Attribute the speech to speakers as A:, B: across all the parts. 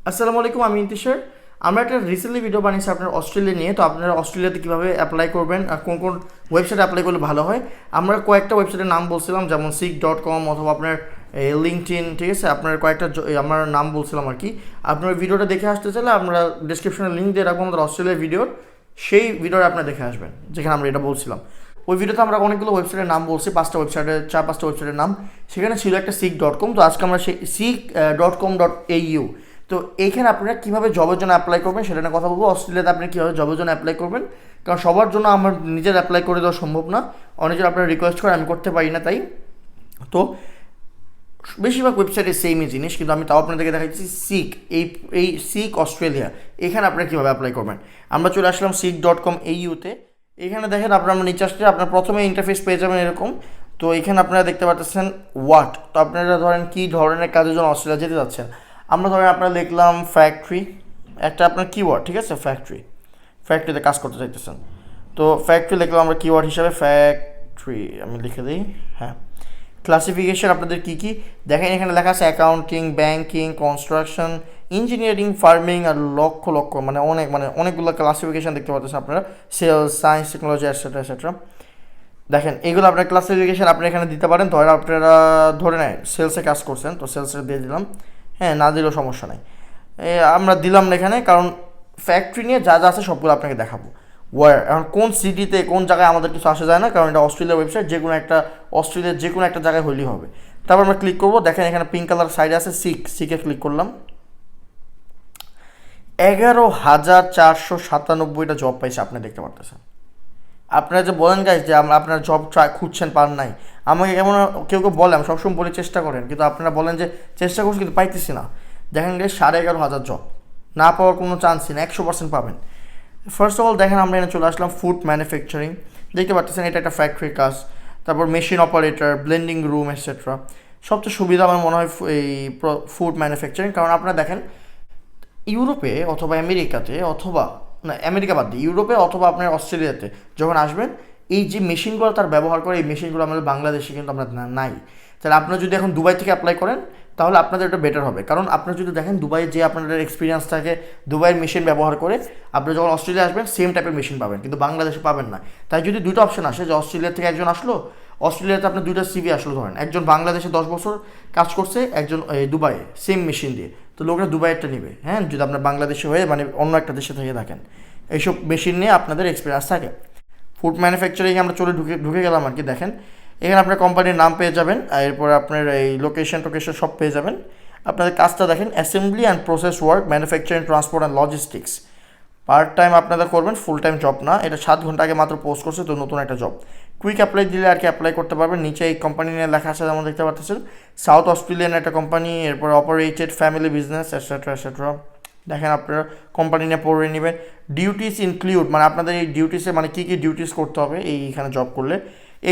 A: আসসালামু আলাইকুম, আমি ইন্তিশার। আমরা একটা রিসেন্টলি ভিডিও বানিয়েছি আপনার অস্ট্রেলিয়া নিয়ে। তো আপনারা অস্ট্রেলিয়াতে কীভাবে অ্যাপ্লাই করবেন আর কোন কোন ওয়েবসাইটে অ্যাপ্লাই করলে ভালো হয়, আমরা কয়েকটা ওয়েবসাইটের নাম বলছিলাম, যেমন seek.com অথবা আপনার লিঙ্কডইন, ঠিক আছে। আপনার কয়েকটা আমার নাম বলছিলাম আর কি। আপনার ভিডিওটা দেখে আসতে চাইলে আমরা ডিসক্রিপশনে লিঙ্ক দিয়ে রাখবো আমাদের অস্ট্রেলিয়ার ভিডিওর, সেই ভিডিওটা আপনারা দেখে আসবেন যেখানে আমরা এটা বলছিলাম। ওই ভিডিওতে আমরা অনেকগুলো ওয়েবসাইটের নাম বলছি, 5টা ওয়েবসাইটের নাম। সেখানে ছিল একটা seek.com। তো আজকে আমরা সেই seek.com.au, তো এইখানে আপনারা কীভাবে জবের জন্য অ্যাপ্লাই করবেন সেটা নিয়ে কথা বলবো। অস্ট্রেলিয়াতে আপনি কীভাবে জবের জন্য অ্যাপ্লাই করবেন, কারণ সবার জন্য আমার নিজের অ্যাপ্লাই করে দেওয়া সম্ভব না। অনেকজন আপনারা রিকোয়েস্ট করে, আমি করতে পারি না। তাই তো বেশিরভাগ ওয়েবসাইটে সেমই জিনিস, কিন্তু আমি তাও আপনাদেরকে দেখাচ্ছি সিক, এই সিক অস্ট্রেলিয়া। এখানে আপনারা কীভাবে অ্যাপ্লাই করবেন। আমরা চলে আসলাম seek.com.au-তে। এখানে দেখেন আপনারা নিচে আসলে আপনার প্রথমে ইন্টারফেস পেয়ে যাবেন এরকম। তো এখানে আপনারা দেখতে পাচ্ছেন ওয়াট। তো আপনারা ধরেন কী ধরনের কাজের জন্য অস্ট্রেলিয়া যেতে যাচ্ছেন। আমরা ধরেন আপনারা লিখলাম ফ্যাক্টরি, একটা আপনার কিওয়ার্ড, ঠিক আছে। ফ্যাক্টরিতে কাজ করতে চাইতেছেন, তো ফ্যাক্টরি লিখলাম আমরা কিওয়ার্ড হিসাবে ফ্যাক্টরি, আমি লিখে দিই। হ্যাঁ, ক্লাসিফিকেশন আপনাদের কী কী দেখেন এখানে লেখা আছে, accounting, banking, construction, engineering, farming, আর লক্ষ লক্ষ অনেকগুলো ক্লাসিফিকেশন দেখতে পাচ্ছেন আপনারা। Sales, science, technology, etcetera etcetera. দেখেন এগুলো আপনার ক্লাসিফিকেশন আপনি এখানে দিতে পারেন। ধরেন আপনারা ধরে নেয় সেলসে কাজ করছেন, তো সেলসে দিয়ে দিলাম। হ্যাঁ, না দিলেও সমস্যা নাই, আমরা দিলাম না এখানে, কারণ ফ্যাক্টরি নিয়ে যা যা আছে সবগুলো আপনাকে দেখাবো। এখন কোন সিটিতে কোন জায়গায় আমাদের কিছু আসা যায় না, কারণ এটা অস্ট্রেলিয়ার ওয়েবসাইট, অস্ট্রেলিয়ার যে কোনো একটা জায়গায় হলেই হবে। তারপর আমরা ক্লিক করবো, দেখেন এখানে পিঙ্ক কালার সাইডে আছে সিকে ক্লিক করলাম। 11,497টা জব পাইছে, আপনি দেখতে পারতেছেন। আপনারা যে বলেন গাইজ যে আপনার জব খুঁজছেন, পান নাই, আমাকে কেমন কেউ বলে, আমি সবসময় বলে চেষ্টা করেন, কিন্তু আপনারা বলেন যে চেষ্টা করছি কিন্তু পাইতেছি না। দেখেন গাইজ 11,500 জব, না পাওয়ার কোনো চান্সই না, 100% পাবেন। ফার্স্ট অফ অল দেখেন আমরা এখানে চলে আসলাম ফুড ম্যানুফ্যাকচারিং, দেখতে পাচ্ছেন এটা একটা ফ্যাক্টরির কাজ। তারপর machine operator, blending room etcetera. সবচেয়ে সুবিধা আমার মনে হয় এই ফুড ম্যানুফ্যাকচারিং, কারণ আপনারা দেখেন ইউরোপে অথবা আমেরিকাতে, অথবা না আমেরিকা বাদ দিয়ে ইউরোপে অথবা আপনার অস্ট্রেলিয়াতে যখন আসবেন, এই যে মেশিনগুলো তার ব্যবহার করে, এই মেশিনগুলো আমাদের বাংলাদেশে কিন্তু আমরা নাই। তাহলে আপনারা যদি এখন দুবাই থেকে অ্যাপ্লাই করেন, তাহলে আপনাদের এটা বেটার হবে। কারণ আপনারা যদি দেখেন দুবাইয়ে যে আপনাদের এক্সপিরিয়েন্স থাকে দুবাইয়ের মেশিন ব্যবহার করে, আপনি যখন অস্ট্রেলিয়া আসবেন সেম টাইপের মেশিন পাবেন, কিন্তু বাংলাদেশে পাবেন না। তাই যদি দুটো অপশন আসে যে অস্ট্রেলিয়া থেকে একজন আসলো, অস্ট্রেলিয়াতে আপনার দুইটা সিভি আসলো, ধরেন একজন বাংলাদেশে 10 বছর কাজ করছে, একজন দুবাইয়ে সেম মেশিন দিয়ে, তো লোকরা দুবাইয়েরটা নেবে। হ্যাঁ, যদি আপনার বাংলাদেশে হয়ে অন্য একটা দেশে থেকে থাকেন, এইসব মেশিন নিয়ে আপনাদের এক্সপিরিয়েন্স থাকে। ফুড ম্যানুফ্যাকচারিং আমরা ঢুকে গেলাম আর কি। দেখেন এখানে আপনার কোম্পানির নাম পেয়ে যাবেন, আর এরপর আপনার এই লোকেশন সব পেয়ে যাবেন। আপনাদের কাজটা দেখেন, assembly and process work, manufacturing, transport and logistics. Part time আপনারা করবেন, ফুল টাইম জব না। এটা 7 ঘন্টা আগে মাত্র পোস্ট করছে, তো নতুন একটা জব। কুইক অ্যাপ্লাই দিলে আর কি অ্যাপ্লাই করতে পারবেন। নিচে এই কোম্পানি নিয়ে লেখা আছে, যেমন দেখতে পাচ্ছেন, সাউথ অস্ট্রেলিয়ান একটা কোম্পানি, এরপর operated family business etcetera etcetera. দেখেন আপনারা কোম্পানি নিয়ে পড়ে নেবেন। ডিউটিস ইনক্লুড, মানে আপনাদের এই ডিউটিসে মানে কী কী ডিউটিস করতে হবে এইখানে জব করলে।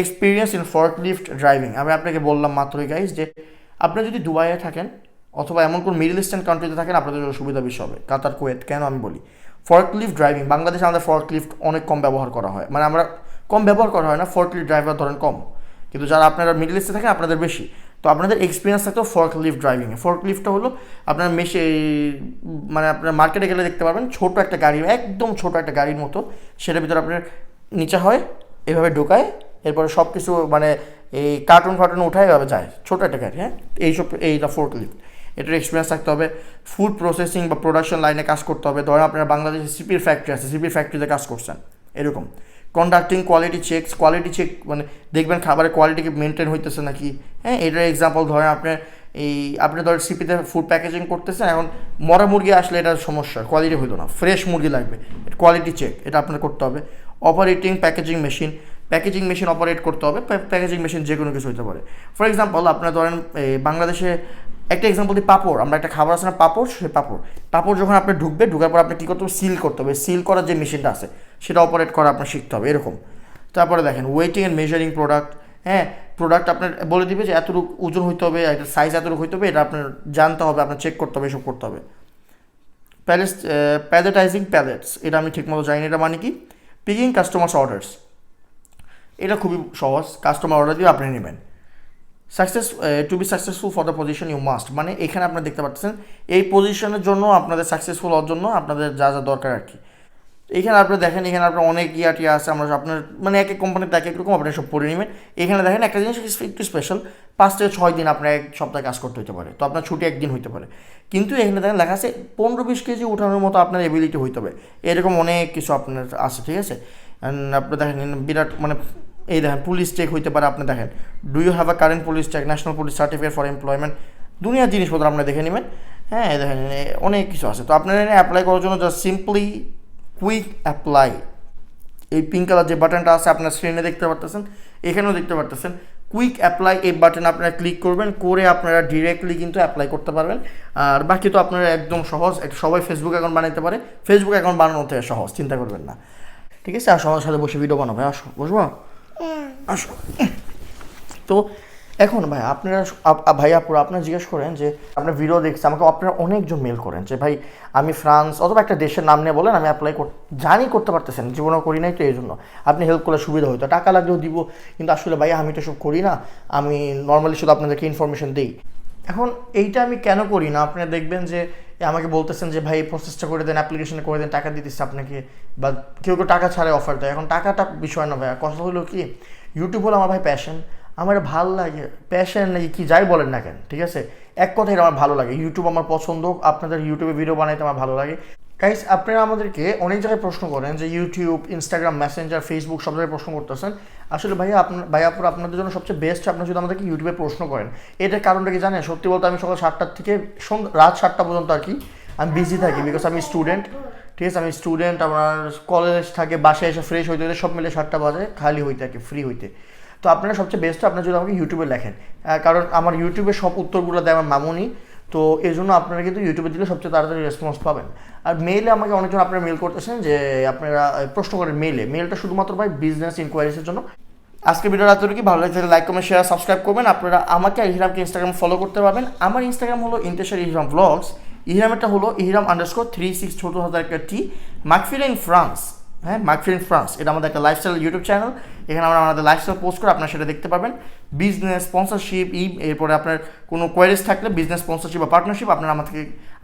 A: এক্সপিরিয়েন্স ইন ফর্কলিফট ড্রাইভিং, আমি আপনাকে বললাম মাত্রই গাইজ যে আপনি যদি দুবাইয়ে থাকেন অথবা এমন কোন মিডল ইস্টার্ন কান্ট্রিতে থাকেন, আপনাদের জন্য সুবিধা বেশি হবে। কাতার, কুয়েত, কেন আমি বলি ফর্কলিফট ড্রাইভিং, বাংলাদেশে আমাদের ফর্কলিফট অনেক কম ব্যবহার করা হয়, মানে আমরা কম ব্যবহার করা হয় না, ফর্কলিফট ড্রাইভার ধরেন কম, কিন্তু যারা আপনারা মিডল ইস্টে থাকেন আপনাদের বেশি। তো আপনাদের এক্সপিরিয়েন্স থাকতো ফর্কলিফট ড্রাইভিংয়ে। ফর্কলিফটটা হলো আপনার মানে আপনার মার্কেটে গেলে দেখতে পারবেন ছোটো একটা গাড়ি, একদম ছোটো একটা গাড়ির মতো, সেটার ভিতরে আপনার নিচে হয় এভাবে ঢোকায়, এরপরে সব কিছু মানে এই কার্টুন উঠায় এভাবে যায়, ছোটো একটা গাড়ি। হ্যাঁ, এইটা ফর্কলিফট, এটার এক্সপিরিয়েন্স থাকতে হবে। ফুড প্রসেসিং বা প্রোডাকশন লাইনে কাজ করতে হবে। ধরেন আপনার বাংলাদেশে সিপির ফ্যাক্টরি আছে, সিপির ফ্যাক্টরিতে কাজ করছেন এরকম। কন্ডাক্টিং কোয়ালিটি চেক মানে দেখবেন খাবারের কোয়ালিটিকে মেনটেন হইতেছে নাকি। হ্যাঁ, এটার এক্সাম্পল ধরেন আপনি ধরেন সিপিতে ফুড প্যাকেজিং করতেছেন, এখন মরা মুরগি আসলে এটা সমস্যা, কোয়ালিটি হইতো না, ফ্রেশ মুরগি লাগবে, কোয়ালিটি চেক এটা আপনার করতে হবে। অপারেটিং প্যাকেজিং মেশিন অপারেট করতে হবে। প্যাকেজিং মেশিন যে কোনো কিছু হতে পারে। ফর এক্সাম্পল আপনার ধরেন বাংলাদেশে একটা এক্সাম্পল দিই, পাপড়, আমরা একটা খাবার আছে না পাপড়, সেই পাপড় যখন আপনি ঢুকার পর আপনি কী করতে হবে, সিল করতে হবে। সিল করার যে মেশিনটা আছে সেটা অপারেট করা আপনার শিখতে হবে এরকম। তারপরে দেখেন ওয়েটিং অ্যান্ড মেজারিং প্রোডাক্ট। হ্যাঁ, প্রোডাক্ট আপনার বলে দিবে যে এতটুকু ওজন হইতে হবে, একটা সাইজ এতটুকু হইতে হবে, এটা আপনার জানতে হবে, আপনার চেক করতে হবে, এসব করতে হবে। প্যালেটাইজিং প্যালেটস, এটা আমি ঠিকমতো জানি না এটা মানে কি। পিকিং কাস্টমার্স অর্ডার্স, এটা খুবই সহজ, কাস্টমার অর্ডার দিয়ে আপনি নেবেন। Success to be successful for the position you must, মানে এখানে আপনারা দেখতে পাচ্ছেন এই পজিশনের জন্য আপনাদের সাকসেসফুল হওয়ার জন্য আপনাদের যা যা দরকার আর কি। এখানে আপনি দেখেন, এখানে আপনার অনেক টিয়া আছে, আমরা আপনার মানে এক এক কোম্পানিতে এক এক রকম আপনি সব পড়ে নেবেন। এখানে দেখেন একটা জিনিস একটু স্পেশাল, 5 থেকে 6 দিন আপনার এক সপ্তাহে কাজ করতে হতে পারে, তো আপনার ছুটি একদিন হইতে পারে। কিন্তু এখানে দেখেন লেখা আছে 15-20 কেজি উঠানোর মতো আপনার এবিলিটি হইতে হবে, এরকম অনেক কিছু আপনার আছে, ঠিক আছে। আপনি দেখেন বিরাট মানে এই দেখেন পুলিশ চেক হইতে পারে, আপনি দেখেন do you have a current police check, national police certificate for employment, দুনিয়ার জিনিসপত্র আপনারা দেখে নেবেন। হ্যাঁ দেখেন অনেক কিছু আছে। তো আপনারা এখানে অ্যাপ্লাই করার জন্য জাস্ট সিম্পলি কুইক অ্যাপ্লাই, এই পিঙ্ক কালার যে বাটনটা আছে আপনার স্ক্রিনে দেখতে পারতেছেন, এখানেও দেখতে পারতেছেন কুইক অ্যাপ্লাই, এই বাটনে আপনারা ক্লিক করবেন, করে আপনারা ডিরেক্টলি কিন্তু অ্যাপ্লাই করতে পারবেন। আর বাকি তো আপনারা একদম সহজ, সবাই ফেসবুক অ্যাকাউন্ট বানাতে পারে, ফেসবুক অ্যাকাউন্ট বানানো থেকে সহজ, চিন্তা করবেন না, ঠিক আছে। আর সবার সাথে বসে ভিডিও বানাবে, আসো বসবো, আসো। তো এখন ভাই আপনারা আপুরা আপনারা জিজ্ঞেস করেন যে আপনার ভিডিও দেখছে, আমাকে আপনারা অনেকজন মেল করেন যে ভাই আমি ফ্রান্স অথবা একটা দেশের নাম নিয়ে বলেন, আমি অ্যাপ্লাই জানি করতে পারতেছেন, জীবনেও করি নাই, তো এই জন্য আপনি হেল্প করলে সুবিধা হতো, টাকা লাগলেও দিব, কিন্তু আসলে ভাই আমি তো সব করি না, আমি নর্মালি শুধু আপনাদেরকে ইনফরমেশন দিই। এখন এইটা আমি কেন করি না, আপনারা দেখবেন যে আমাকে বলতেছেন যে ভাই প্রসেসটা করে দেন, অ্যাপ্লিকেশন করে দেন, টাকা দিতেছে আপনাকে, বা কেউ কেউ টাকা ছাড়াই অফার দেয়। এখন টাকাটা বিষয় না ভাই, কথা হলো কি ইউটিউব হলো আমার ভাই প্যাশন, আমার ভালো লাগে, প্যাশন নাকি কি যাই বলেন না কেন, ঠিক আছে, এক কথায় আমার ভালো লাগে, ইউটিউব আমার পছন্দ, আপনাদের ইউটিউবে ভিডিও বানাইতে আমার ভালো লাগে। গাইস আপনারা আমাদেরকে অনেক জায়গায় প্রশ্ন করেন যে ইউটিউব, ইনস্টাগ্রাম, মেসেঞ্জার, ফেসবুক সব জায়গায় প্রশ্ন করতেছেন। আসলে ভাইয়াপুর আপনাদের জন্য সবচেয়ে বেস্ট আপনি যদি আমাদেরকে ইউটিউবে প্রশ্ন করেন। এটার কারণটা কি জানেন? সত্যি বলতে আমি সকাল 7টার থেকে রাত 7টা পর্যন্ত আর কি আমি বিজি থাকি, বিকজ আমি স্টুডেন্ট, ঠিক আছে, আমি স্টুডেন্ট, আমার কলেজ থাকে, বাসায় এসে ফ্রেশ হইতে হইতে সব মিলে 7টা বাজে খালি হইতে আর কি, ফ্রি হইতে। তো আপনারা সবচেয়ে বেস্ট আপনারা যদি আমাকে ইউটিউবে লেখেন, কারণ আমার ইউটিউবে সব উত্তরগুলো দেয় আমার মামুনি, তো এই জন্য আপনারা কিন্তু ইউটিউবে দিলে সবচেয়ে তাড়াতাড়ি রেসপন্স পাবেন। আর মেইলে আমাকে অনেকজন আপনারা মেল করতেছেন যে আপনারা প্রশ্ন করেন মেলটা শুধুমাত্র ভাই বিজনেস ইনকোয়ারিজের জন্য। আজকে ভিডিওটা এতটুকু, ভালো লাগছে লাইক কমেন্ট শেয়ার সাবস্ক্রাইব করবেন। আপনারা আমাকে ইহরামকে ইনস্টাগ্রামে ফলো করতে পারবেন। আমার ইনস্টাগ্রাম হলো ইন্টেশার ইহরাম ভ্লগস, ইহরামেরটা হলো ইহরাম_36 ছোটো হাজার একটা টি, মাকফিল ইন ফ্রান্স, হ্যাঁ মাকফিল ইন ফ্রান্স, এটা আমাদের একটা লাইফস্টাইল ইউটিউব চ্যানেল, এখানে আমরা আমাদের লাইফস্টাইল পোস্ট করে আপনারা সেটা দেখতে পারবেন। বিজনেস স্পন্সরশিপ এরপরে আপনার কোনো কোয়ারিজ থাকলে বিজনেস স্পন্সরশিপ বা পার্টনারশিপ আপনারা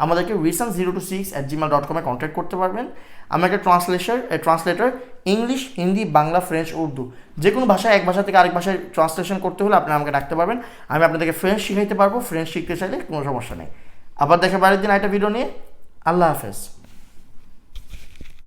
A: আমাদেরকে recent026@gmail.com কন্ট্যাক্ট করতে পারবেন। আমি একটা translator English, Hindi, Bangla, French, Urdu, যে কোনো ভাষায় এক ভাষা থেকে আরেক ভাষায় ট্রান্সলেশন করতে হলে আপনারা আমাকে ডাকতে পারবেন, আমি আপনাদেরকে ফ্রেঞ্চ শিখাইতে পারবো, ফ্রেঞ্চ শিখতে চাইলে কোনো সমস্যা নেই। আবার দেখা পরের দিন একটা ভিডিও নিয়ে, আল্লাহ হাফেজ।